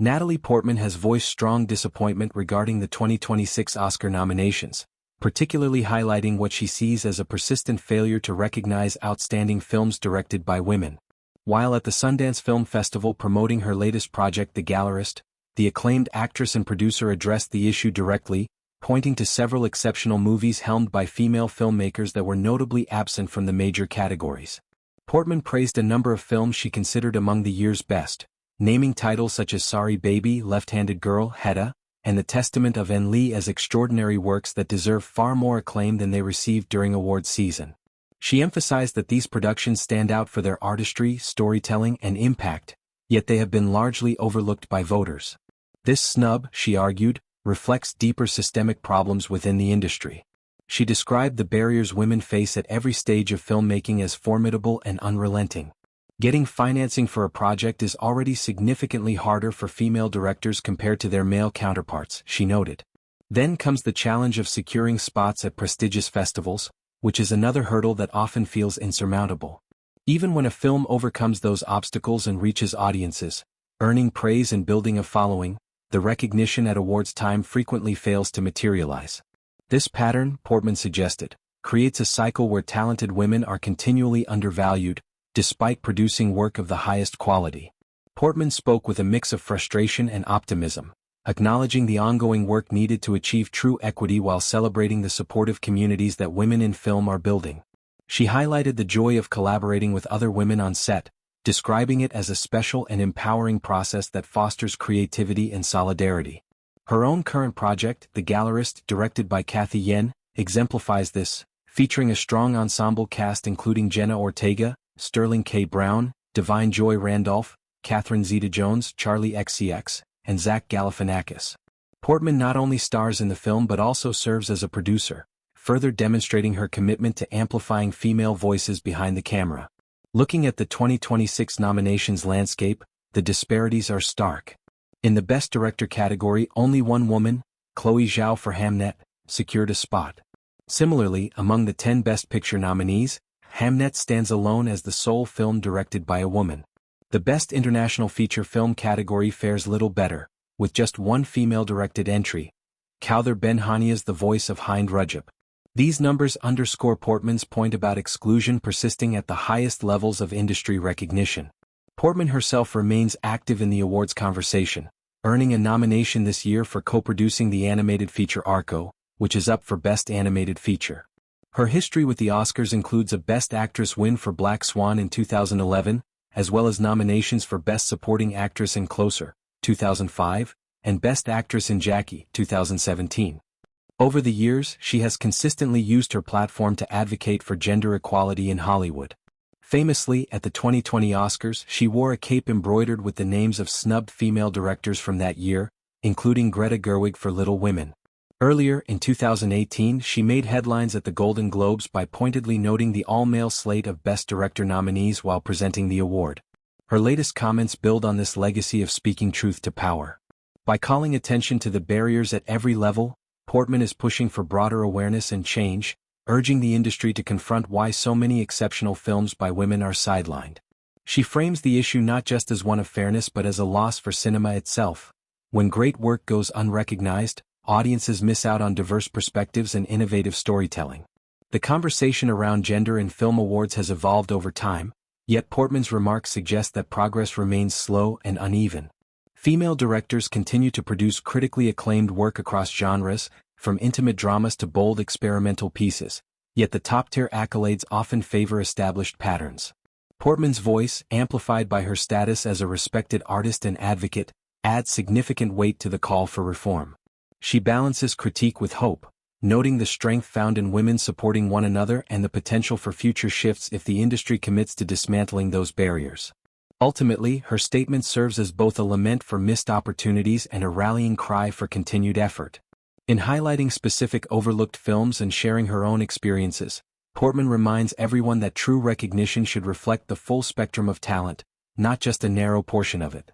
Natalie Portman has voiced strong disappointment regarding the 2026 Oscar nominations, particularly highlighting what she sees as a persistent failure to recognize outstanding films directed by women. While at the Sundance Film Festival promoting her latest project The Gallerist, the acclaimed actress and producer addressed the issue directly, pointing to several exceptional movies helmed by female filmmakers that were notably absent from the major categories. Portman praised a number of films she considered among the year's best, naming titles such as Sorry Baby, Left-Handed Girl, Hedda, and The Testament of En Lee as extraordinary works that deserve far more acclaim than they received during awards season. She emphasized that these productions stand out for their artistry, storytelling, and impact, yet they have been largely overlooked by voters. This snub, she argued, reflects deeper systemic problems within the industry. She described the barriers women face at every stage of filmmaking as formidable and unrelenting. Getting financing for a project is already significantly harder for female directors compared to their male counterparts, she noted. Then comes the challenge of securing spots at prestigious festivals, which is another hurdle that often feels insurmountable. Even when a film overcomes those obstacles and reaches audiences, earning praise and building a following, the recognition at awards time frequently fails to materialize. This pattern, Portman suggested, creates a cycle where talented women are continually undervalued, despite producing work of the highest quality. Portman spoke with a mix of frustration and optimism, acknowledging the ongoing work needed to achieve true equity while celebrating the supportive communities that women in film are building. She highlighted the joy of collaborating with other women on set, describing it as a special and empowering process that fosters creativity and solidarity. Her own current project, The Gallerist, directed by Cathy Yan, exemplifies this, featuring a strong ensemble cast including Jenna Ortega, Sterling K. Brown, Divine Joy Randolph, Catherine Zeta-Jones, Charlie XCX, and Zach Galifianakis. Portman not only stars in the film but also serves as a producer, further demonstrating her commitment to amplifying female voices behind the camera. Looking at the 2026 nominations landscape, the disparities are stark. In the Best Director category, only one woman, Chloé Zhao for Hamnet, secured a spot. Similarly, among the 10 Best Picture nominees, Hamnet stands alone as the sole film directed by a woman. The Best International Feature Film category fares little better, with just one female-directed entry, Kawthar Ben-Hania's The Voice of Hind Rajab. These numbers underscore Portman's point about exclusion persisting at the highest levels of industry recognition. Portman herself remains active in the awards conversation, earning a nomination this year for co-producing the animated feature Arco, which is up for Best Animated Feature. Her history with the Oscars includes a Best Actress win for Black Swan in 2011, as well as nominations for Best Supporting Actress in Closer, 2005, and Best Actress in Jackie, 2017. Over the years, she has consistently used her platform to advocate for gender equality in Hollywood. Famously, at the 2020 Oscars, she wore a cape embroidered with the names of snubbed female directors from that year, including Greta Gerwig for Little Women. Earlier, in 2018, she made headlines at the Golden Globes by pointedly noting the all-male slate of Best Director nominees while presenting the award. Her latest comments build on this legacy of speaking truth to power. By calling attention to the barriers at every level, Portman is pushing for broader awareness and change, urging the industry to confront why so many exceptional films by women are sidelined. She frames the issue not just as one of fairness but as a loss for cinema itself. When great work goes unrecognized, audiences miss out on diverse perspectives and innovative storytelling. The conversation around gender in film awards has evolved over time, yet Portman's remarks suggest that progress remains slow and uneven. Female directors continue to produce critically acclaimed work across genres, from intimate dramas to bold experimental pieces, yet the top-tier accolades often favor established patterns. Portman's voice, amplified by her status as a respected artist and advocate, adds significant weight to the call for reform. She balances critique with hope, noting the strength found in women supporting one another and the potential for future shifts if the industry commits to dismantling those barriers. Ultimately, her statement serves as both a lament for missed opportunities and a rallying cry for continued effort. In highlighting specific overlooked films and sharing her own experiences, Portman reminds everyone that true recognition should reflect the full spectrum of talent, not just a narrow portion of it.